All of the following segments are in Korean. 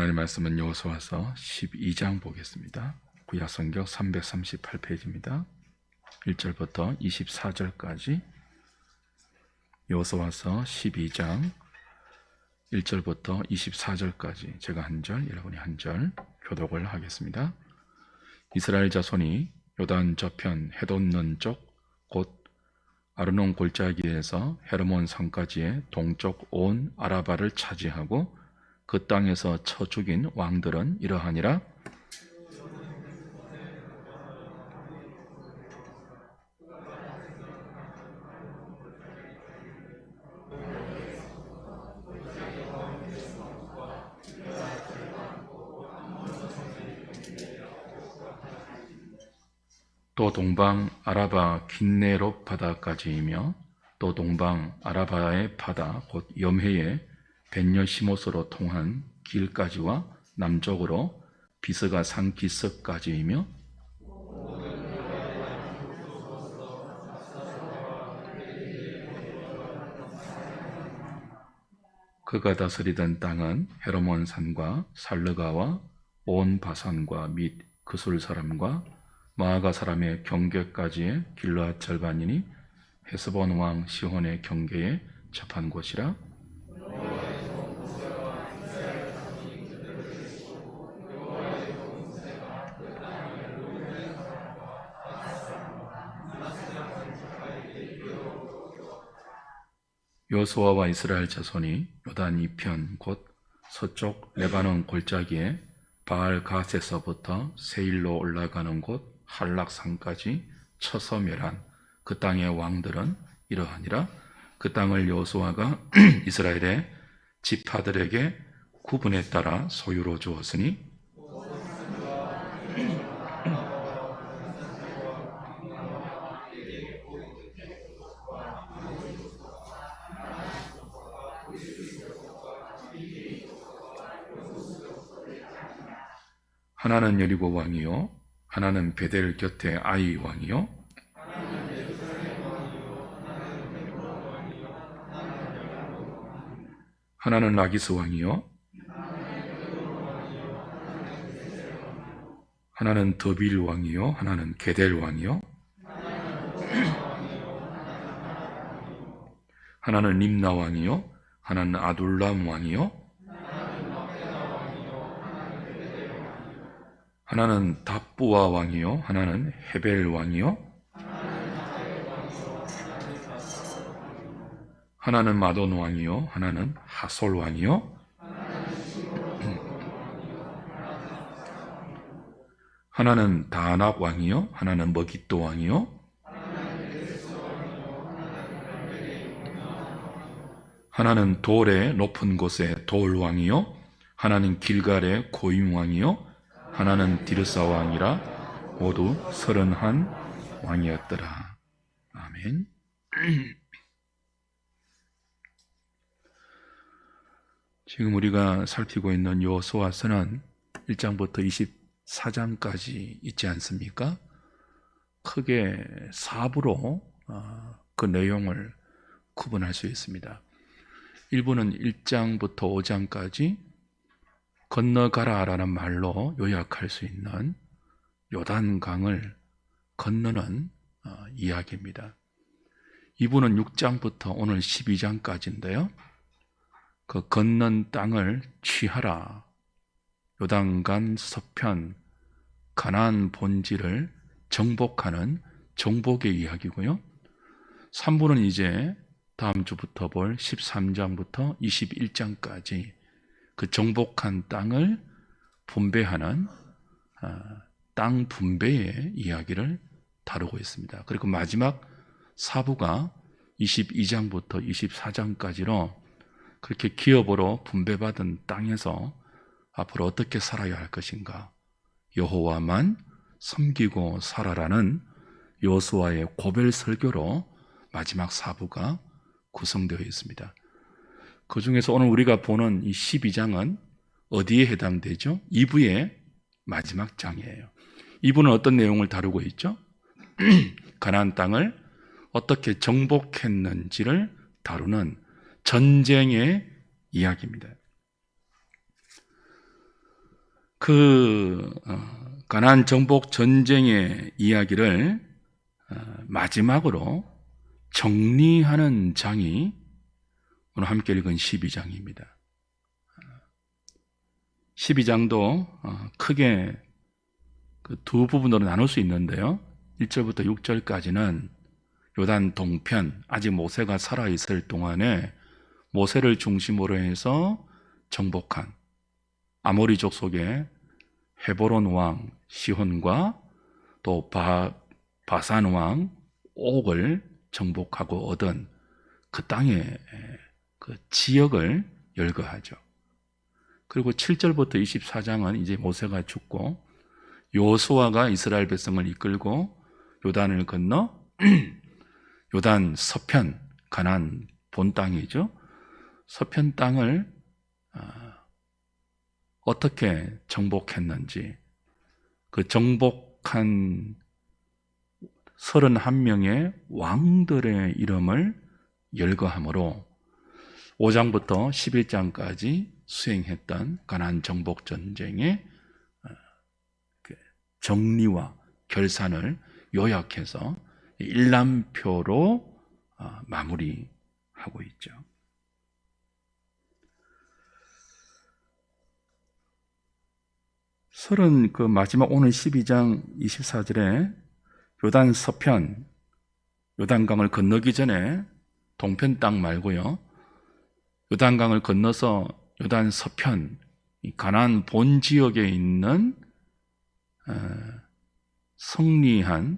오늘 말씀은 여호수아서 12장 보겠습니다. 구약성경 338페이지입니다. 1절부터 24절까지 여호수아서 12장 1절부터 24절까지 제가 한 절, 여러분이 한 절 교독을 하겠습니다. 이스라엘 자손이 요단 저편 해돋는 쪽 곧 아르논 골짜기에서 헤르몬 산까지의 동쪽 온 아라바를 차지하고 그 땅에서 쳐 죽인 왕들은 이러하니라. 또 동방 아라바 긴네롯 바다까지이며 또 동방 아라바의 바다 곧 염해의 벤여시못으로 통한 길까지와 남쪽으로 비스가 산 기슭까지이며 그가 다스리던 땅은 헤르몬 산과 살르가와 온 바산과 및 그술 사람과 마아가 사람의 경계까지의 길르앗 절반이니 헤스본 왕 시혼의 경계에 접한 곳이라. 여호수아와 이스라엘 자손이 요단 이편 곧 서쪽 레바논 골짜기에 바알 갓에서부터 세일로 올라가는 곳 한락산까지 쳐서 멸한 그 땅의 왕들은 이러하니라. 그 땅을 여호수아가 이스라엘의 지파들에게 구분에 따라 소유로 주었으니 하나는 여리고 왕이요 하나는 베델 곁에 아이 왕이요 하나는 라기스 왕이요 하나는 더빌 왕이요 하나는 게델 왕이요 하나는 림나 왕이요 하나는 아둘람 왕이요 하나는 답부아 왕이요 하나는 헤벨 왕이요 하나는 마돈 왕이요 하나는 하솔 왕이요 하나는 다낙 왕이요 하나는 머깃도 왕이요 하나는 돌의 높은 곳에 돌 왕이요 하나는 길갈의 고임 왕이요 하나는 디르사 왕이라 모두 31 왕이었더라. 아멘. 지금 우리가 살피고 있는 여호수아서는 1장부터 24장까지 있지 않습니까? 크게 4부로 그 내용을 구분할 수 있습니다. 1부는 1장부터 5장까지 건너가라라는 말로 요약할 수 있는 요단강을 건너는 이야기입니다. 2부는 6장부터 오늘 12장까지인데요. 그 건넌 땅을 취하라, 요단강 서편 가나안 본지를 정복하는 정복의 이야기고요. 3부는 이제 다음 주부터 볼 13장부터 21장까지 그 정복한 땅을 분배하는 땅 분배의 이야기를 다루고 있습니다. 그리고 마지막 4부가 22장부터 24장까지로 그렇게 기업으로 분배받은 땅에서 앞으로 어떻게 살아야 할 것인가, 여호와만 섬기고 살아라는 여호수아의 고별 설교로 마지막 4부가 구성되어 있습니다. 그 중에서 오늘 우리가 보는 이 12장은 어디에 해당되죠? 2부의 마지막 장이에요. 2부는 어떤 내용을 다루고 있죠? 가나안 땅을 어떻게 정복했는지를 다루는 전쟁의 이야기입니다. 가나안 정복 전쟁의 이야기를 마지막으로 정리하는 장이 오늘 함께 읽은 12장입니다. 12장도 크게 두 부분으로 나눌 수 있는데요. 1절부터 6절까지는 요단 동편, 아직 모세가 살아있을 동안에 모세를 중심으로 해서 정복한 아모리족 속의 헤보론 왕 시혼과 또 바산 왕 옥을 정복하고 얻은 그 땅의 그 지역을 열거하죠. 그리고 7절부터 24장은 이제 모세가 죽고 여호수아가 이스라엘 백성을 이끌고 요단을 건너 요단 서편, 가나안 본 땅이죠. 서편 땅을 어떻게 정복했는지, 그 정복한 31명의 왕들의 이름을 열거함으로 5장부터 11장까지 수행했던 가나안 정복 전쟁의 정리와 결산을 요약해서 일람표로 마무리하고 있죠. 그 마지막 오늘 12장 24절에 요단 서편, 요단강을 건너기 전에 동편 땅 말고요, 요단강을 건너서 요단 서편, 가나안 본 지역에 있는 승리한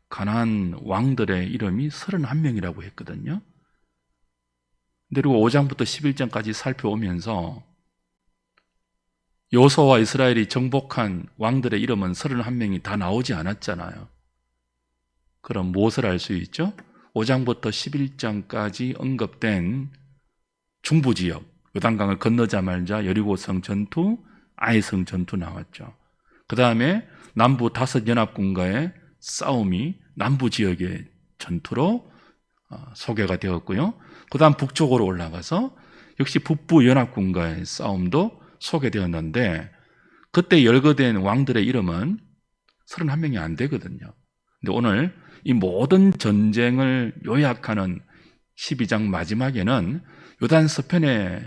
가나안 왕들의 이름이 31명이라고 했거든요. 그리고 5장부터 11장까지 살펴오면서 여호수아와 이스라엘이 정복한 왕들의 이름은 31명이 다 나오지 않았잖아요. 그럼 무엇을 알 수 있죠? 5장부터 11장까지 언급된 중부지역, 요단강을 건너자마자 여리고성 전투, 아이성 전투 나왔죠. 그 다음에 남부 5연합군과의 싸움이 남부지역의 전투로 소개가 되었고요. 그 다음 북쪽으로 올라가서 역시 북부 연합군과의 싸움도 소개되었는데, 그때 열거된 왕들의 이름은 31명이 안 되거든요. 근데 오늘 이 모든 전쟁을 요약하는 12장 마지막에는 요단 서편에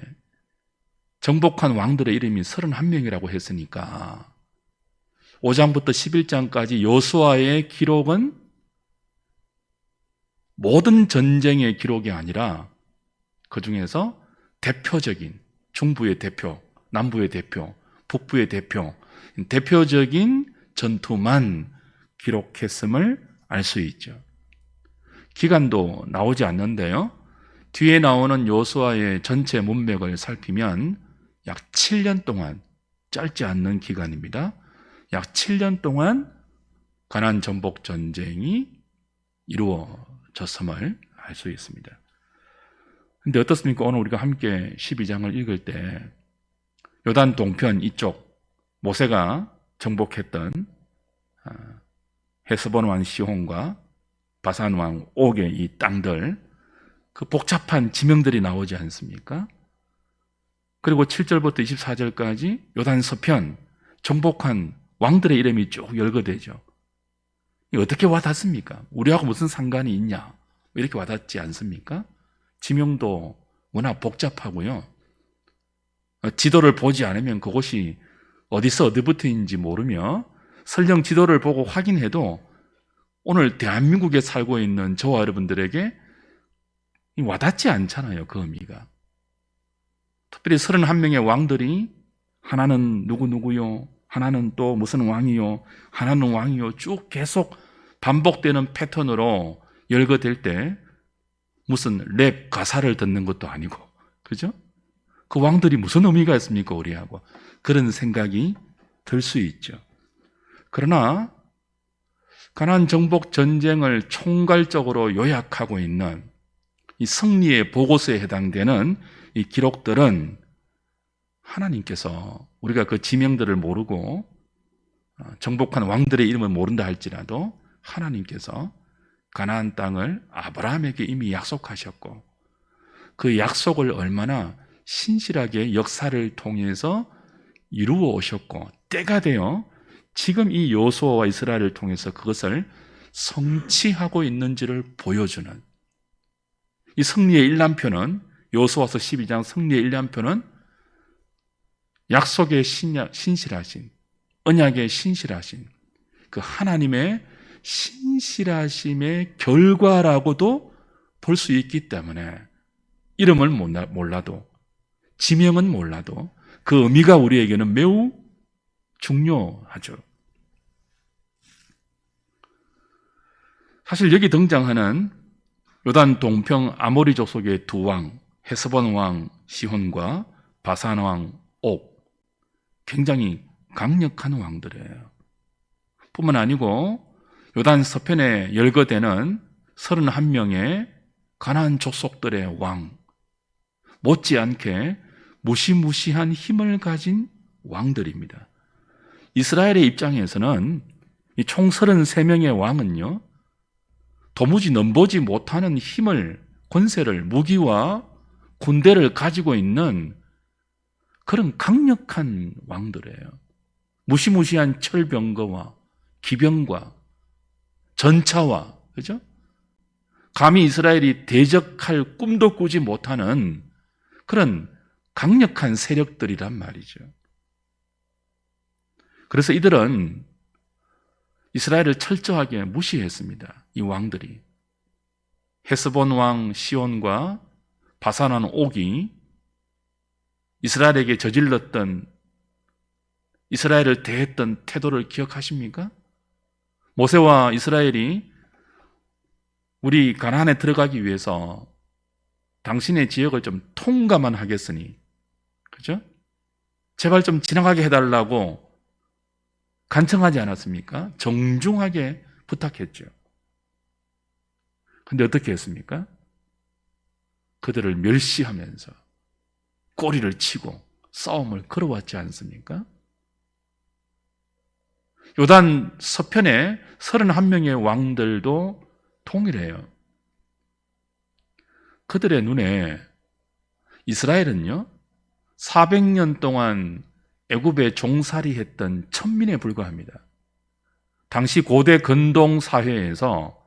정복한 왕들의 이름이 31명이라고 했으니까 5장부터 11장까지 여호수아의 기록은 모든 전쟁의 기록이 아니라 그 중에서 대표적인 중부의 대표, 남부의 대표, 북부의 대표, 대표적인 전투만 기록했음을 알 수 있죠. 기간도 나오지 않는데요, 뒤에 나오는 여호수아의 전체 문맥을 살피면 약 7년 동안, 짧지 않는 기간입니다. 약 7년 동안 가나안 정복 전쟁이 이루어졌음을 알 수 있습니다. 근데 어떻습니까? 오늘 우리가 함께 12장을 읽을 때 요단 동편 이쪽 모세가 정복했던 헤스본 왕 시혼과 바산 왕 옥의 이 땅들, 그 복잡한 지명들이 나오지 않습니까? 그리고 7절부터 24절까지 요단 서편 정복한 왕들의 이름이 쭉 열거되죠. 어떻게 와닿습니까? 우리하고 무슨 상관이 있냐? 이렇게 와닿지 않습니까? 지명도 워낙 복잡하고요. 지도를 보지 않으면 그곳이 어디서 어디부터인지 모르며 설령 지도를 보고 확인해도 오늘 대한민국에 살고 있는 저와 여러분들에게 와닿지 않잖아요, 그 의미가. 특별히 31명의 왕들이 하나는 누구누구요, 하나는 또 무슨 왕이요, 하나는 왕이요, 쭉 계속 반복되는 패턴으로 열거될 때 무슨 랩 가사를 듣는 것도 아니고, 그죠? 그 왕들이 무슨 의미가 있습니까, 우리하고? 그런 생각이 들 수 있죠. 그러나 가나안 정복 전쟁을 총괄적으로 요약하고 있는 이 승리의 보고서에 해당되는 이 기록들은 하나님께서, 우리가 그 지명들을 모르고 정복한 왕들의 이름을 모른다 할지라도 하나님께서 가나안 땅을 아브라함에게 이미 약속하셨고, 그 약속을 얼마나 신실하게 역사를 통해서 이루어 오셨고 때가 되어 지금 이 여호수아와 이스라엘을 통해서 그것을 성취하고 있는지를 보여주는 이 승리의 일람표는 여호수아서 12장 승리의 일람표는 약속의 신실하신 언약의 신실하신 그 하나님의 신실하심의 결과라고도 볼 수 있기 때문에 이름을 몰라도 지명은 몰라도 그 의미가 우리에게는 매우 중요하죠. 사실 여기 등장하는 요단 동평 아모리족 속의 두 왕, 헤스본 왕 시혼과 바산 왕 옥, 굉장히 강력한 왕들이에요. 뿐만 아니고 요단 서편에 열거되는 31명의 가나안 족속들의 왕, 못지않게 무시무시한 힘을 가진 왕들입니다. 이스라엘의 입장에서는 이 총 33명의 왕은요, 도무지 넘보지 못하는 힘을, 권세를, 무기와 군대를 가지고 있는 그런 강력한 왕들이에요. 무시무시한 철병거와 기병과 전차와, 그죠? 감히 이스라엘이 대적할 꿈도 꾸지 못하는 그런 강력한 세력들이란 말이죠. 그래서 이들은 이스라엘을 철저하게 무시했습니다. 이 왕들이. 헤스본 왕 시온과 바산 왕 옥이 이스라엘에게 저질렀던, 이스라엘을 대했던 태도를 기억하십니까? 모세와 이스라엘이 우리 가나안에 들어가기 위해서 당신의 지역을 좀 통과만 하겠으니, 그죠? 제발 좀 지나가게 해달라고 간청하지 않았습니까? 정중하게 부탁했죠. 근데 어떻게 했습니까? 그들을 멸시하면서 꼬리를 치고 싸움을 걸어왔지 않습니까? 요단 서편에 31명의 왕들도 동일해요. 그들의 눈에 이스라엘은요, 400년 동안 애굽에 종살이했던 천민에 불과합니다. 당시 고대 근동 사회에서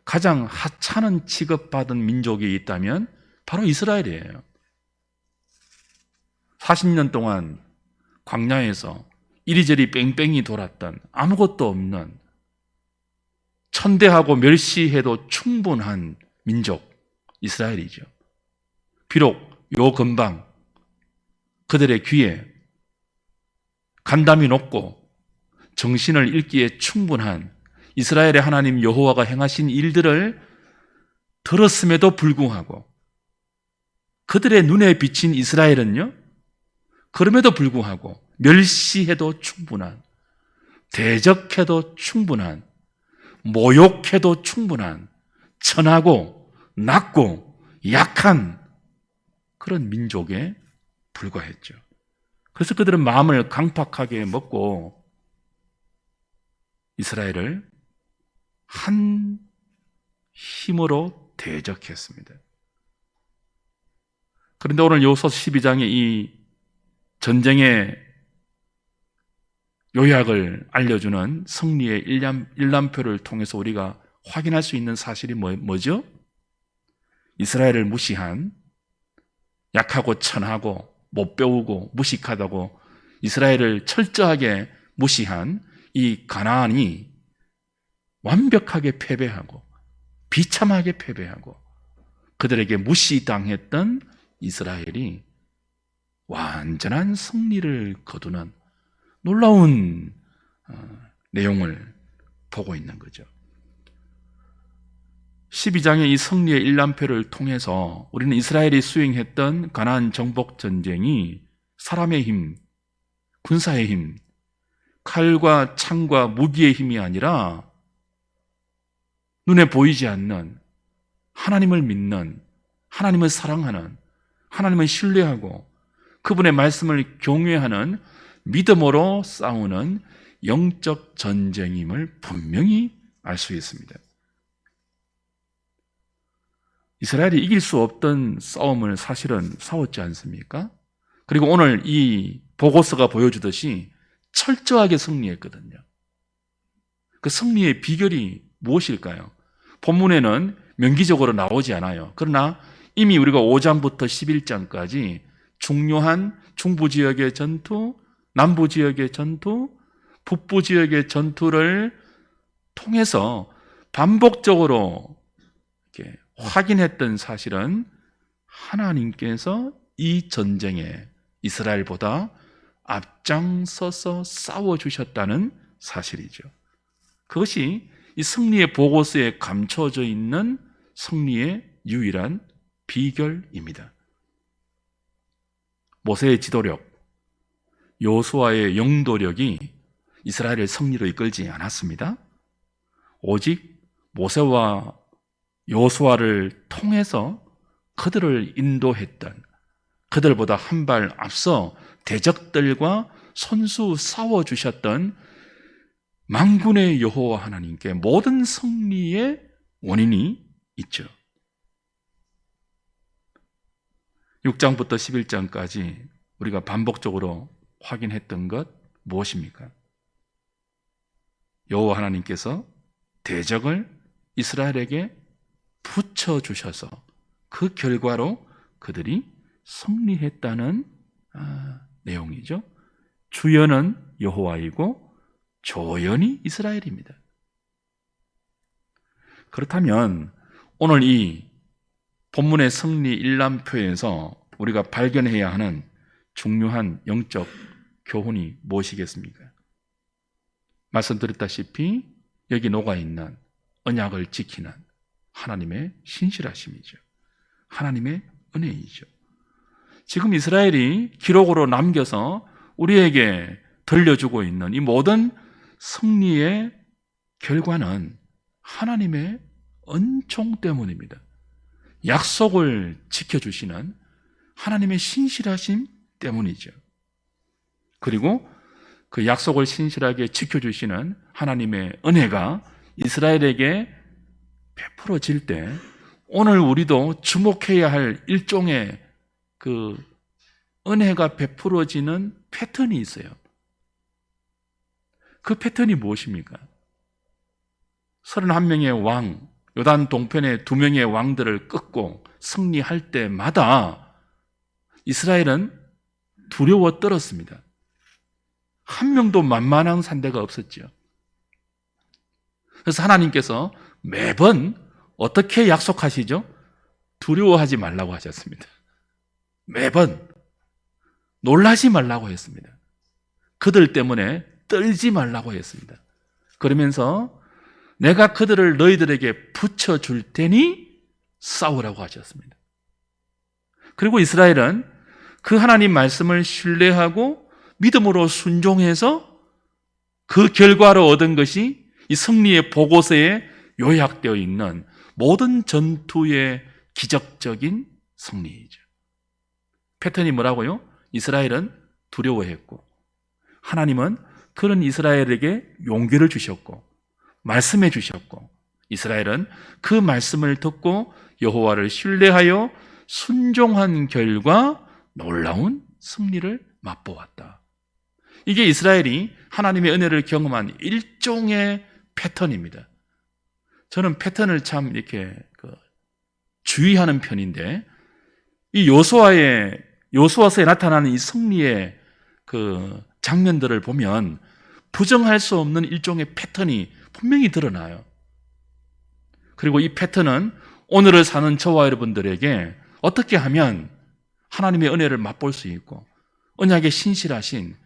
가장 하찮은 취급받은 민족이 있다면 바로 이스라엘이에요. 40년 동안 광야에서 이리저리 뺑뺑이 돌았던 아무것도 없는, 천대하고 멸시해도 충분한 민족 이스라엘이죠. 비록 요 근방 그들의 귀에 간담이 높고 정신을 읽기에 충분한 이스라엘의 하나님 여호와가 행하신 일들을 들었음에도 불구하고 그들의 눈에 비친 이스라엘은요, 그럼에도 불구하고 멸시해도 충분한, 대적해도 충분한, 모욕해도 충분한, 천하고 낮고 약한 그런 민족에 불과했죠. 그래서 그들은 마음을 강팍하게 먹고 이스라엘을 한 힘으로 대적했습니다. 그런데 오늘 여호수아 12장의 이 전쟁의 요약을 알려주는 승리의 일람표를 통해서 우리가 확인할 수 있는 사실이 뭐죠? 이스라엘을 무시한, 약하고 천하고 못 배우고 무식하다고 이스라엘을 철저하게 무시한 이 가나안이 완벽하게 패배하고 비참하게 패배하고 그들에게 무시당했던 이스라엘이 완전한 승리를 거두는 놀라운 내용을 보고 있는 거죠. 12장의 이 승리의 일람표를 통해서 우리는 이스라엘이 수행했던 가나안 정복 전쟁이 사람의 힘, 군사의 힘, 칼과 창과 무기의 힘이 아니라 눈에 보이지 않는 하나님을 믿는, 하나님을 사랑하는, 하나님을 신뢰하고 그분의 말씀을 경외하는 믿음으로 싸우는 영적 전쟁임을 분명히 알 수 있습니다. 이스라엘이 이길 수 없던 싸움을 사실은 싸웠지 않습니까? 그리고 오늘 이 보고서가 보여주듯이 철저하게 승리했거든요. 그 승리의 비결이 무엇일까요? 본문에는 명기적으로 나오지 않아요. 그러나 이미 우리가 5장부터 11장까지 중요한 중부 지역의 전투, 남부 지역의 전투, 북부 지역의 전투를 통해서 반복적으로 이렇게 확인했던 사실은 하나님께서 이 전쟁에 이스라엘보다 앞장서서 싸워주셨다는 사실이죠. 그것이 이 승리의 보고서에 감춰져 있는 승리의 유일한 비결입니다. 모세의 지도력, 여호수아의 영도력이 이스라엘을 승리로 이끌지 않았습니다. 오직 모세와 여호수아를 통해서 그들을 인도했던, 그들보다 한 발 앞서 대적들과 손수 싸워주셨던 만군의 여호와 하나님께 모든 승리의 원인이 있죠. 6장부터 11장까지 우리가 반복적으로 확인했던 것 무엇입니까? 여호와 하나님께서 대적을 이스라엘에게 붙여주셔서 그 결과로 그들이 승리했다는 내용이죠. 주연은 여호와이고 조연이 이스라엘입니다. 그렇다면 오늘 이 본문의 승리 일람표에서 우리가 발견해야 하는 중요한 영적 교훈이 무엇이겠습니까? 말씀드렸다시피 여기 녹아있는 언약을 지키는 하나님의 신실하심이죠. 하나님의 은혜이죠. 지금 이스라엘이 기록으로 남겨서 우리에게 들려주고 있는 이 모든 승리의 결과는 하나님의 은총 때문입니다. 약속을 지켜주시는 하나님의 신실하심 때문이죠. 그리고 그 약속을 신실하게 지켜주시는 하나님의 은혜가 이스라엘에게 베풀어질 때 오늘 우리도 주목해야 할 일종의 그 은혜가 베풀어지는 패턴이 있어요. 그 패턴이 무엇입니까? 31명의 왕, 요단 동편의 2명의 왕들을 꺾고 승리할 때마다 이스라엘은 두려워 떨었습니다. 한 명도 만만한 상대가 없었죠. 그래서 하나님께서 매번 어떻게 약속하시죠? 두려워하지 말라고 하셨습니다. 매번 놀라지 말라고 했습니다. 그들 때문에 떨지 말라고 했습니다. 그러면서 내가 그들을 너희들에게 붙여줄 테니 싸우라고 하셨습니다. 그리고 이스라엘은 그 하나님 말씀을 신뢰하고 믿음으로 순종해서 그 결과로 얻은 것이 이 승리의 보고서에 요약되어 있는 모든 전투의 기적적인 승리이죠. 패턴이 뭐라고요? 이스라엘은 두려워했고 하나님은 그런 이스라엘에게 용기를 주셨고 말씀해 주셨고 이스라엘은 그 말씀을 듣고 여호와를 신뢰하여 순종한 결과 놀라운 승리를 맛보았다. 이게 이스라엘이 하나님의 은혜를 경험한 일종의 패턴입니다. 저는 패턴을 참 이렇게 주의하는 편인데 이 여호수아서에 나타나는 이 승리의 그 장면들을 보면 부정할 수 없는 일종의 패턴이 분명히 드러나요. 그리고 이 패턴은 오늘을 사는 저와 여러분들에게 어떻게 하면 하나님의 은혜를 맛볼 수 있고 언약에 신실하신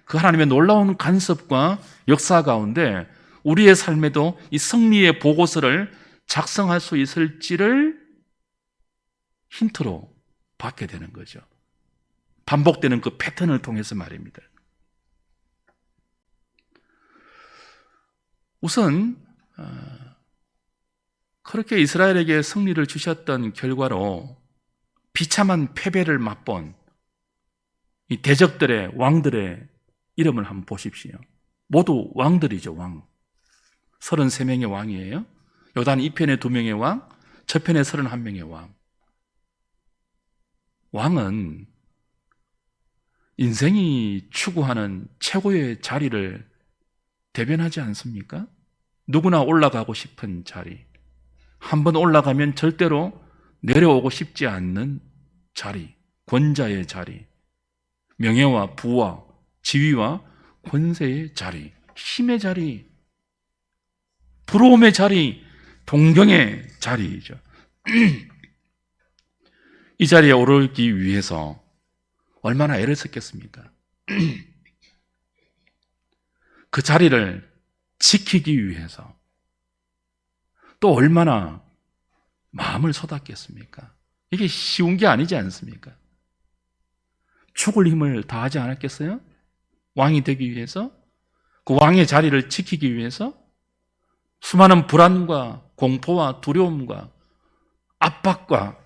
그 하나님의 놀라운 간섭과 역사 가운데 우리의 삶에도 이 승리의 보고서를 작성할 수 있을지를 힌트로 받게 되는 거죠. 반복되는 그 패턴을 통해서 말입니다. 우선 그렇게 이스라엘에게 승리를 주셨던 결과로 비참한 패배를 맛본 이 대적들의 왕들의 이름을 한번 보십시오. 모두 왕들이죠. 왕. 33명의 왕이에요. 요단 이편에 2명의 왕, 저편에 31명의 왕. 왕은 인생이 추구하는 최고의 자리를 대변하지 않습니까? 누구나 올라가고 싶은 자리, 한번 올라가면 절대로 내려오고 싶지 않는 자리, 권자의 자리, 명예와 부와 지위와 권세의 자리, 힘의 자리, 부러움의 자리, 동경의 자리이죠. 이 자리에 오르기 위해서 얼마나 애를 썼겠습니까? 그 자리를 지키기 위해서 또 얼마나 마음을 쏟았겠습니까? 이게 쉬운 게 아니지 않습니까? 죽을 힘을 다하지 않았겠어요? 왕이 되기 위해서? 그 왕의 자리를 지키기 위해서? 수많은 불안과 공포와 두려움과 압박과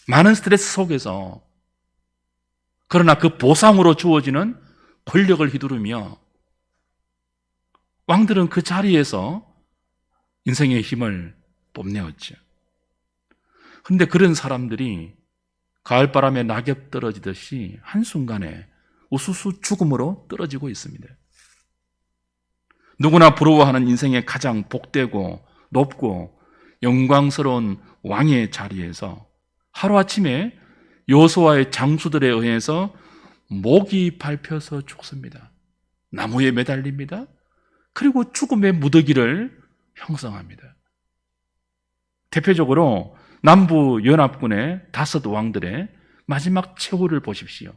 많은 스트레스 속에서, 그러나 그 보상으로 주어지는 권력을 휘두르며 왕들은 그 자리에서 인생의 힘을 뽐내었죠. 그런데 그런 사람들이 가을바람에 낙엽 떨어지듯이 한순간에 우수수 죽음으로 떨어지고 있습니다. 누구나 부러워하는 인생의 가장 복되고 높고 영광스러운 왕의 자리에서 하루아침에 여호수아의 장수들에 의해서 목이 밟혀서 죽습니다. 나무에 매달립니다. 그리고 죽음의 무더기를 형성합니다. 대표적으로 남부연합군의 5 왕들의 마지막 최후를 보십시오.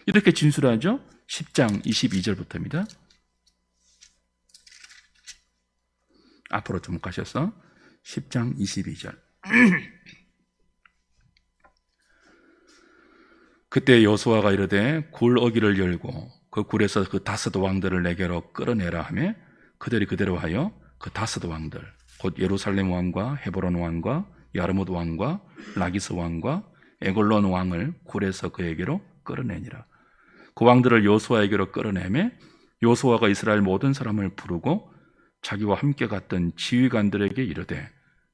이렇게 진술하죠. 10장 22절부터입니다. 앞으로 좀 가셔서 10장 22절. 그때 여호수아가 이르되 굴 어기를 열고 그 굴에서 그 5 왕들을 내게로 끌어내라 하며 그들이 그대로 하여 그 5 왕들 곧 예루살렘 왕과 헤브론 왕과 야르뭇 왕과 라기스 왕과 에골론 왕을 굴에서 그에게로 끌어내니라. 그 왕들을 여호수아에게로 끌어내매 여호수아가 이스라엘 모든 사람을 부르고 자기와 함께 갔던 지휘관들에게 이르되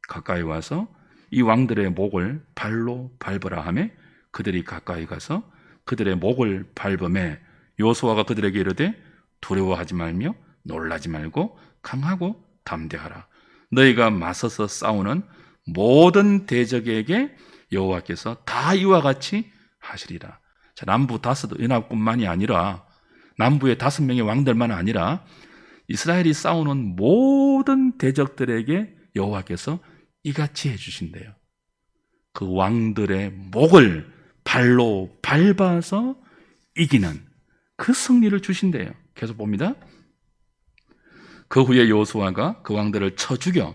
가까이 와서 이 왕들의 목을 발로 밟으라 하며 그들이 가까이 가서 그들의 목을 밟음에 여호수아가 그들에게 이르되 두려워하지 말며 놀라지 말고 강하고 담대하라. 너희가 맞서서 싸우는 모든 대적에게 여호와께서 다 이와 같이 하시리라. 자, 남부 5 연합군만이 아니라 남부의 5명의 왕들만 아니라 이스라엘이 싸우는 모든 대적들에게 여호와께서 이같이 해주신대요. 그 왕들의 목을 발로 밟아서 이기는 그 승리를 주신대요. 계속 봅니다. 그 후에 여호수아가 그 왕들을 쳐 죽여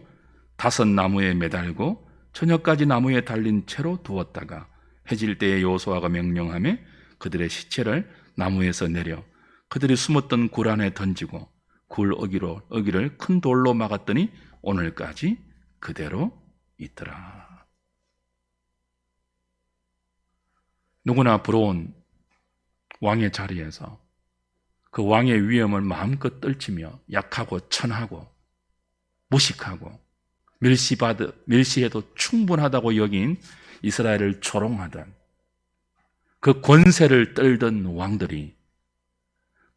5 나무에 매달고 저녁까지 나무에 달린 채로 두었다가 해질 때에 여호수아가 명령하며 그들의 시체를 나무에서 내려 그들이 숨었던 굴 안에 던지고 굴 어기를 큰 돌로 막았더니 오늘까지 그대로 있더라. 누구나 부러운 왕의 자리에서 그 왕의 위엄을 마음껏 떨치며 약하고 천하고 무식하고 멸시해도 충분하다고 여긴 이스라엘을 조롱하던 그 권세를 떨던 왕들이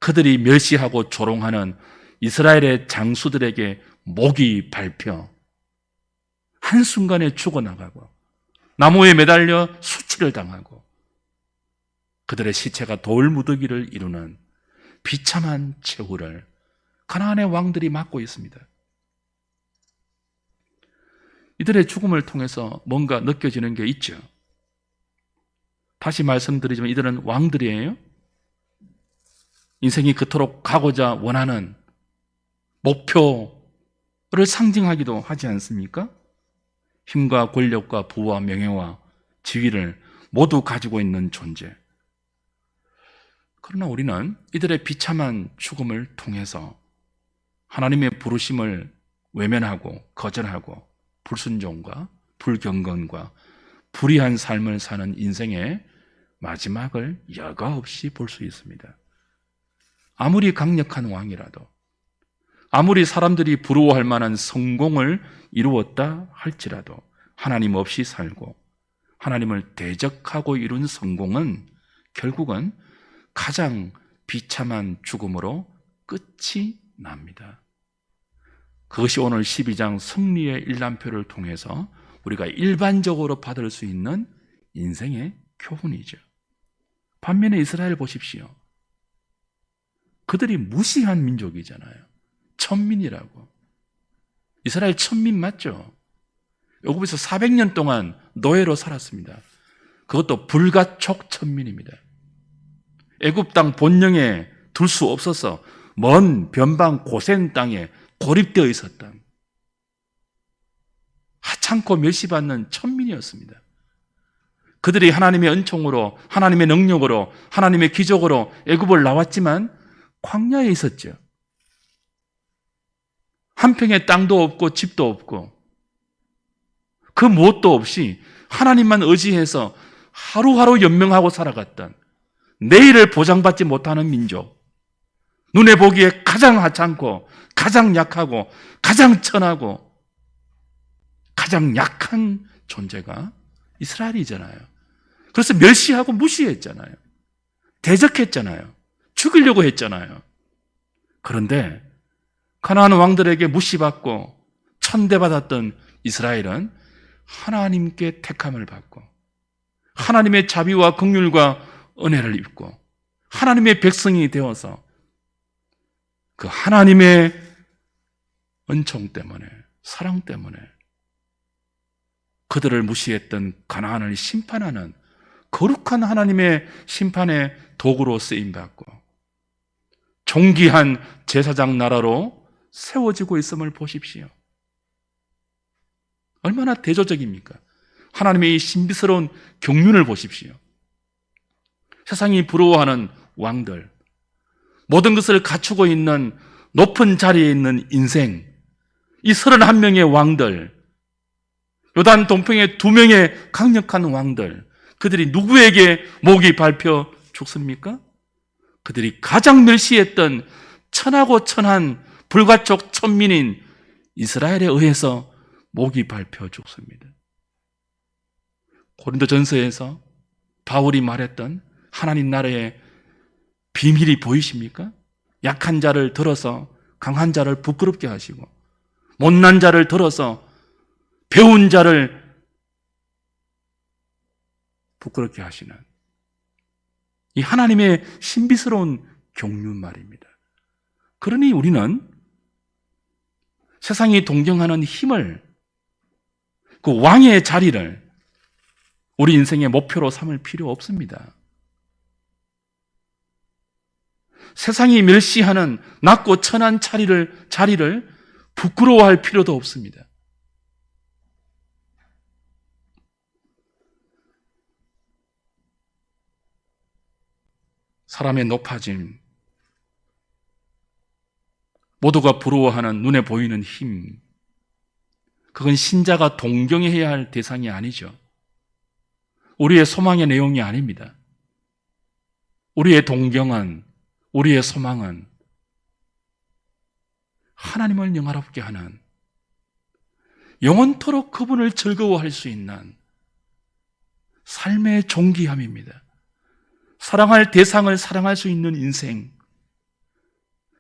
그들이 멸시하고 조롱하는 이스라엘의 장수들에게 목이 밟혀 한순간에 죽어나가고 나무에 매달려 수치를 당하고 그들의 시체가 돌무더기를 이루는 비참한 최후를 가나안의 왕들이 맞고 있습니다. 이들의 죽음을 통해서 뭔가 느껴지는 게 있죠. 다시 말씀드리지만 이들은 왕들이에요. 인생이 그토록 가고자 원하는 목표를 상징하기도 하지 않습니까? 힘과 권력과 부와 명예와 지위를 모두 가지고 있는 존재. 그러나 우리는 이들의 비참한 죽음을 통해서 하나님의 부르심을 외면하고 거절하고 불순종과 불경건과 불의한 삶을 사는 인생의 마지막을 여과 없이 볼 수 있습니다. 아무리 강력한 왕이라도, 아무리 사람들이 부러워할 만한 성공을 이루었다 할지라도 하나님 없이 살고 하나님을 대적하고 이룬 성공은 결국은 가장 비참한 죽음으로 끝이 납니다. 그것이 오늘 12장 승리의 일람표를 통해서 우리가 일반적으로 받을 수 있는 인생의 교훈이죠. 반면에 이스라엘 보십시오. 그들이 무시한 민족이잖아요. 천민이라고. 이스라엘 천민 맞죠? 애굽에서 400년 동안 노예로 살았습니다. 그것도 불가촉 천민입니다. 애굽 땅 본령에 둘 수 없어서 먼 변방 고센 땅에 고립되어 있었던 하찮고 멸시받는 천민이었습니다. 그들이 하나님의 은총으로, 하나님의 능력으로, 하나님의 기적으로 애굽을 나왔지만 광야에 있었죠. 한 평의 땅도 없고 집도 없고 그 무엇도 없이 하나님만 의지해서 하루하루 연명하고 살아갔던, 내일을 보장받지 못하는 민족, 눈에 보기에 가장 하찮고 가장 약하고 가장 천하고 가장 약한 존재가 이스라엘이잖아요. 그래서 멸시하고 무시했잖아요. 대적했잖아요. 죽이려고 했잖아요. 그런데 가나안 왕들에게 무시받고 천대받았던 이스라엘은 하나님께 택함을 받고 하나님의 자비와 긍휼과 은혜를 입고 하나님의 백성이 되어서 그 하나님의 은총 때문에, 사랑 때문에 그들을 무시했던 가나안을 심판하는 거룩한 하나님의 심판의 도구로 쓰임받고 존귀한 제사장 나라로 세워지고 있음을 보십시오. 얼마나 대조적입니까? 하나님의 이 신비스러운 경륜을 보십시오. 세상이 부러워하는 왕들, 모든 것을 갖추고 있는 높은 자리에 있는 인생, 이 31명의 왕들, 요단 동평의 2명의 강력한 왕들, 그들이 누구에게 목이 밟혀 죽습니까? 그들이 가장 멸시했던 천하고 천한 불가촉 천민인 이스라엘에 의해서 목이 밟혀 죽습니다. 고린도전서에서 바울이 말했던 하나님 나라의 비밀이 보이십니까? 약한 자를 들어서 강한 자를 부끄럽게 하시고 못난 자를 들어서 배운 자를 부끄럽게 하시는 이 하나님의 신비스러운 경륜 말입니다. 그러니 우리는 세상이 동경하는 힘을, 그 왕의 자리를 우리 인생의 목표로 삼을 필요 없습니다. 세상이 멸시하는 낮고 천한 자리를 부끄러워할 필요도 없습니다. 사람의 높아짐, 모두가 부러워하는 눈에 보이는 힘, 그건 신자가 동경해야 할 대상이 아니죠. 우리의 소망의 내용이 아닙니다. 우리의 동경은, 우리의 소망은 하나님을 영화롭게 하는, 영원토록 그분을 즐거워할 수 있는 삶의 존귀함입니다. 사랑할 대상을 사랑할 수 있는 인생,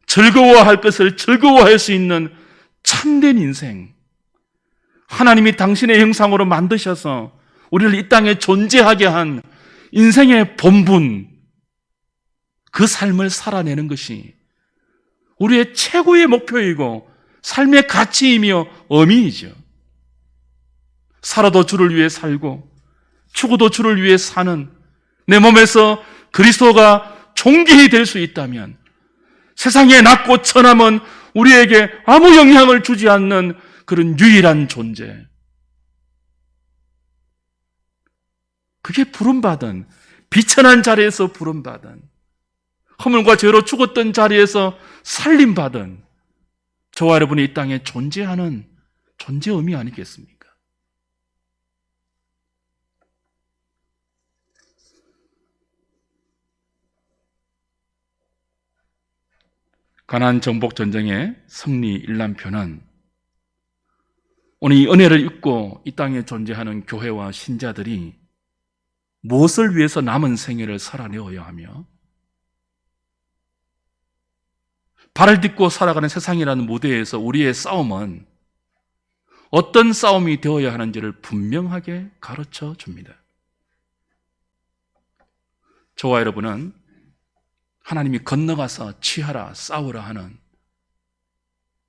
즐거워할 것을 즐거워할 수 있는 참된 인생, 하나님이 당신의 형상으로 만드셔서 우리를 이 땅에 존재하게 한 인생의 본분, 그 삶을 살아내는 것이 우리의 최고의 목표이고 삶의 가치이며 의미이죠. 살아도 주를 위해 살고 죽어도 주를 위해 사는 내 몸에서 그리스도가 존귀히 될 수 있다면 세상의 낮고 천함은 우리에게 아무 영향을 주지 않는 그런 유일한 존재, 그게 부름받은, 비천한 자리에서 부름받은, 허물과 죄로 죽었던 자리에서 살림받은 저와 여러분이 이 땅에 존재하는 존재 의미 아니겠습니까? 가나안 정복 전쟁의 승리 일람표는 오늘 이 은혜를 입고 이 땅에 존재하는 교회와 신자들이 무엇을 위해서 남은 생애를 살아내어야 하며 발을 딛고 살아가는 세상이라는 무대에서 우리의 싸움은 어떤 싸움이 되어야 하는지를 분명하게 가르쳐 줍니다. 저와 여러분은 하나님이 건너가서 취하라, 싸우라 하는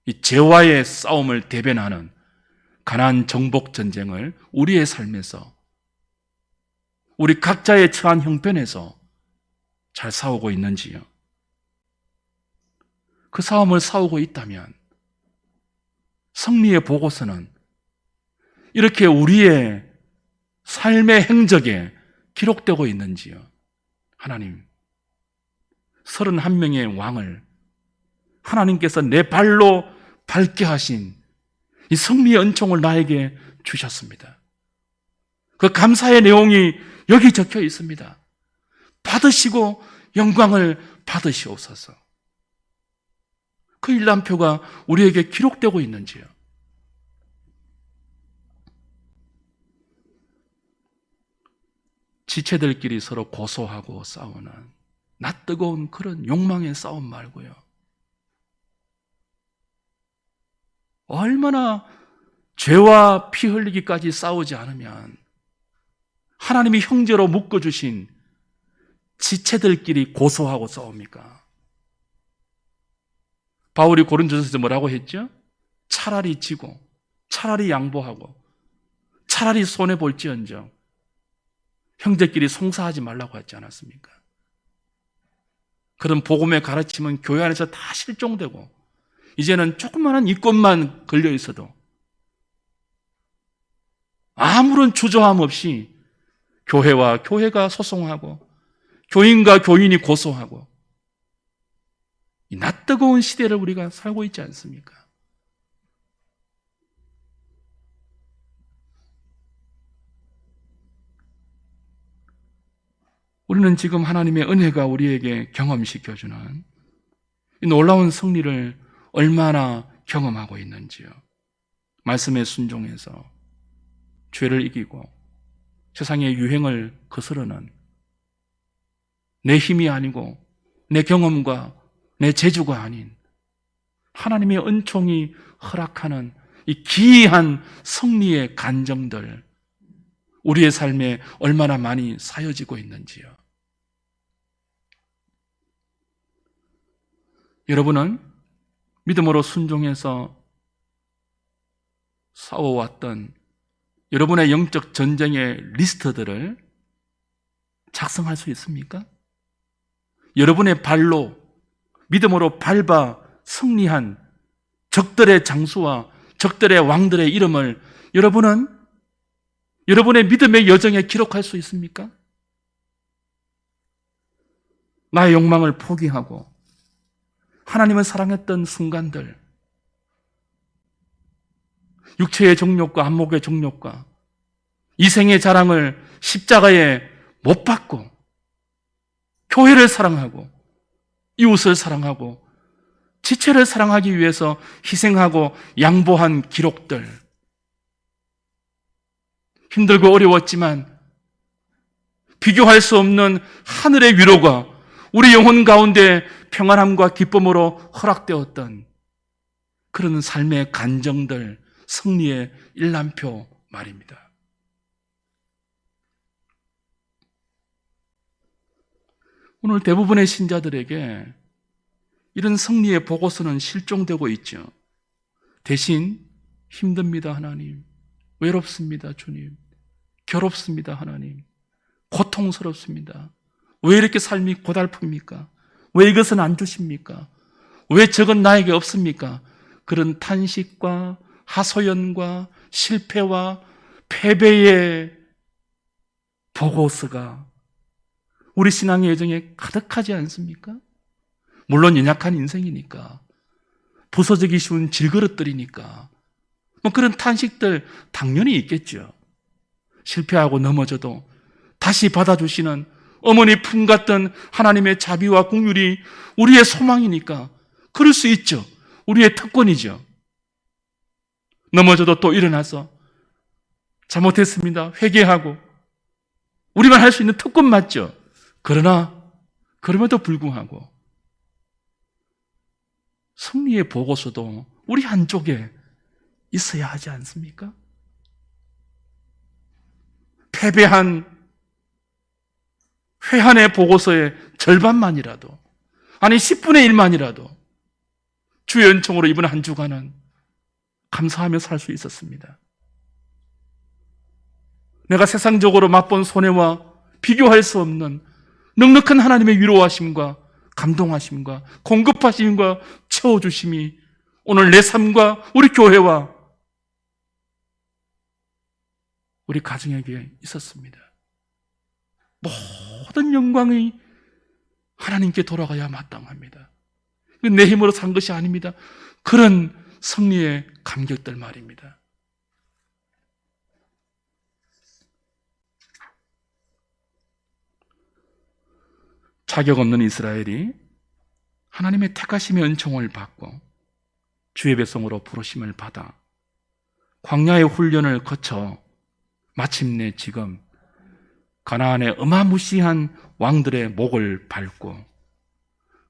이 죄와의 싸움을 대변하는 가나안 정복 전쟁을 우리의 삶에서, 우리 각자의 처한 형편에서 잘 싸우고 있는지요? 그 싸움을 싸우고 있다면 승리의 보고서는 이렇게 우리의 삶의 행적에 기록되고 있는지요? 하나님, 31명의 왕을 하나님께서 내 발로 밟게 하신 이 승리의 은총을 나에게 주셨습니다. 그 감사의 내용이 여기 적혀 있습니다. 받으시고 영광을 받으시옵소서. 그 일람표가 우리에게 기록되고 있는지요? 지체들끼리 서로 고소하고 싸우는 낯뜨거운 그런 욕망의 싸움 말고요. 얼마나 죄와 피 흘리기까지 싸우지 않으면 하나님이 형제로 묶어주신 지체들끼리 고소하고 싸웁니까? 바울이 고린도전서에서 뭐라고 했죠? 차라리 지고, 차라리 양보하고, 차라리 손해볼지언정 형제끼리 송사하지 말라고 하지 않았습니까? 그런 복음의 가르침은 교회 안에서 다 실종되고 이제는 조그마한 이권만 걸려 있어도 아무런 주저함 없이 교회와 교회가 소송하고 교인과 교인이 고소하고 이 낯뜨거운 시대를 우리가 살고 있지 않습니까? 우리는 지금 하나님의 은혜가 우리에게 경험시켜주는 이 놀라운 승리를 얼마나 경험하고 있는지요. 말씀에 순종해서 죄를 이기고 세상의 유행을 거스르는 내 힘이 아니고 내 경험과 내 재주가 아닌 하나님의 은총이 허락하는 이 기이한 승리의 간정들, 우리의 삶에 얼마나 많이 사여지고 있는지요. 여러분은 믿음으로 순종해서 싸워왔던 여러분의 영적 전쟁의 리스트들을 작성할 수 있습니까? 여러분의 발로 믿음으로 밟아 승리한 적들의 장수와 적들의 왕들의 이름을 여러분은 여러분의 믿음의 여정에 기록할 수 있습니까? 나의 욕망을 포기하고 하나님을 사랑했던 순간들, 육체의 정욕과 안목의 정욕과 이생의 자랑을 십자가에 못 박고 교회를 사랑하고 이웃을 사랑하고 지체를 사랑하기 위해서 희생하고 양보한 기록들, 힘들고 어려웠지만 비교할 수 없는 하늘의 위로가 우리 영혼 가운데 평안함과 기쁨으로 허락되었던 그런 삶의 간정들, 승리의 일람표 말입니다. 오늘 대부분의 신자들에게 이런 승리의 보고서는 실종되고 있죠. 대신 힘듭니다, 하나님. 외롭습니다, 주님. 괴롭습니다, 하나님. 고통스럽습니다. 왜 이렇게 삶이 고달픕니까? 왜 이것은 안 주십니까? 왜 저건 나에게 없습니까? 그런 탄식과 하소연과 실패와 패배의 보고서가 우리 신앙의 여정에 가득하지 않습니까? 물론 연약한 인생이니까, 부서지기 쉬운 질그릇들이니까 그런 탄식들 당연히 있겠죠. 실패하고 넘어져도 다시 받아주시는 어머니 품 같던 하나님의 자비와 긍휼이 우리의 소망이니까 그럴 수 있죠. 우리의 특권이죠. 넘어져도 또 일어나서 잘못했습니다, 회개하고 우리만 할 수 있는 특권 맞죠. 그러나 그럼에도 불구하고 승리의 보고서도 우리 한쪽에 있어야 하지 않습니까? 패배한 회한의 보고서의 절반만이라도, 아니 10분의 1만이라도 주의 은총으로 이번 한 주간은 감사하며 살 수 있었습니다. 내가 세상적으로 맛본 손해와 비교할 수 없는 넉넉한 하나님의 위로하심과 감동하심과 공급하심과 채워주심이 오늘 내 삶과 우리 교회와 우리 가정에게 있었습니다. 모든 영광이 하나님께 돌아가야 마땅합니다. 내 힘으로 산 것이 아닙니다. 그런 승리의 감격들 말입니다. 자격 없는 이스라엘이 하나님의 택하심의 은총을 받고 주의 백성으로 부르심을 받아 광야의 훈련을 거쳐 마침내 지금 가나안의 어마무시한 왕들의 목을 밟고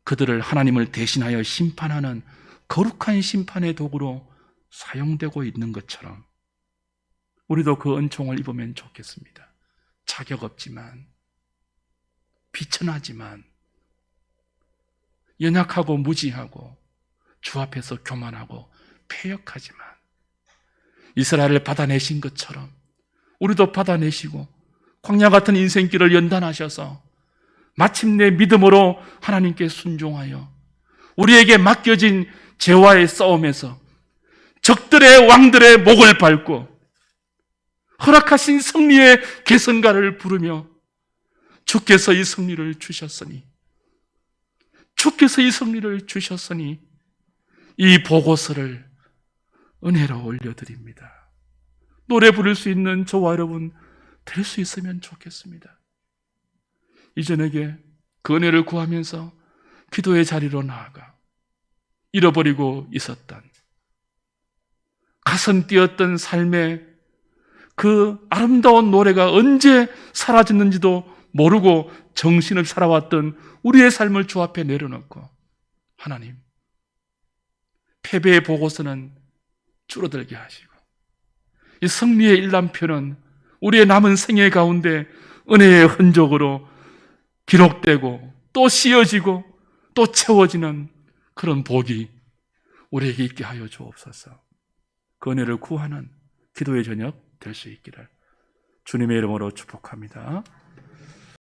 그들을 하나님을 대신하여 심판하는 거룩한 심판의 도구로 사용되고 있는 것처럼 우리도 그 은총을 입으면 좋겠습니다. 자격 없지만, 비천하지만, 연약하고 무지하고 주 앞에서 교만하고 패역하지만 이스라엘을 받아내신 것처럼 우리도 받아내시고 광야 같은 인생길을 연단하셔서 마침내 믿음으로 하나님께 순종하여 우리에게 맡겨진 죄와의 싸움에서 적들의 왕들의 목을 밟고 허락하신 승리의 계승가를 부르며 주께서 이 승리를 주셨으니, 주께서 이 승리를 주셨으니 이 보고서를 은혜로 올려드립니다. 노래 부를 수 있는 저와 여러분 될 수 있으면 좋겠습니다. 이 저녁에 그 은혜를 구하면서 기도의 자리로 나아가 잃어버리고 있었던, 가슴 뛰었던 삶의 그 아름다운 노래가 언제 사라졌는지도 모르고 정신을 살아왔던 우리의 삶을 주 앞에 내려놓고, 하나님, 패배의 보고서는 줄어들게 하시고 이 승리의 일람표는 우리의 남은 생애 가운데 은혜의 흔적으로 기록되고 또 씌어지고 또 채워지는 그런 복이 우리에게 있게 하여 주옵소서. 그 은혜를 구하는 기도의 저녁 될 수 있기를 주님의 이름으로 축복합니다.